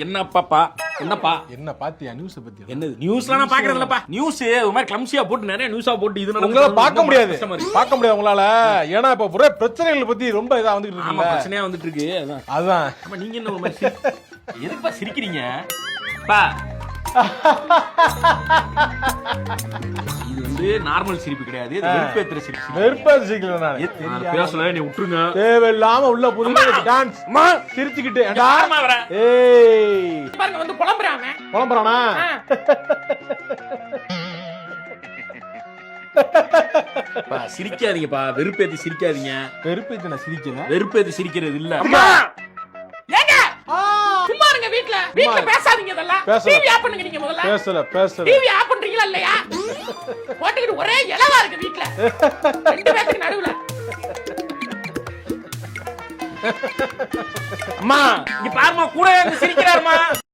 என்னப்பா என்னப்பா என்ன பாத்தியா நியூஸ் பத்தி? என்னது நியூஸ்லாம் நான் பாக்குறேன்லப்பா. நியூஸ் ஒரு மாதிரி கிளம்சியா போட்டு நிறைய நியூஸா போட்டு இது உங்களால பார்க்க முடியாது உங்களால. ஏன்னா இப்ப ஒரே பிரச்சனைகள் பத்தி ரொம்ப இதா வந்துட்டு ஆமா இருக்கு. பிரச்சனையா வந்துட்டு இருக்கு. அதான் ஆமா நீங்க என்ன ஒரு மாதிரி எதுக்குப்பா சிரிக்கிறீங்க பா? இது வந்து நார்மல் சிரிப்பு கிடையாது, இது வெறுப்பேத்துற சிரிப்பு. வெறுப்பேத்துறீங்களா? நான் பேசல, நீ விட்டுருங்க. தேவையில்லாம உள்ள புதுமையா டான்ஸ் சிரிச்சுக்கிட்டு யாரமா வர? ஏய் பாருங்க வந்து புலம்பறானே. புலம்பறானா? பா சிரிக்காதீங்கப்பா, வெறுப்பேத்தி சிரிக்காதீங்க. வெறுப்பேத்தி நான் சிரிக்கல. வெறுப்பேத்தி சிரிக்கிறது இல்ல. ஏங்க சும்மா இருங்க, வீட்ல பேசாதீங்க. இதெல்லாம் டிவி ஆஃப் பண்ணுங்க. நீங்க முதல்ல பேசல டிவி ஆஃப் பண்றீங்களா இல்லையா? போட்டுக்கிட்டு ஒரே இலவா இருக்கு வீட்ல ரெண்டு பேருக்கு நடுவுல. அம்மா இங்க பாருமா, கூட சிரிக்கிறாருமா.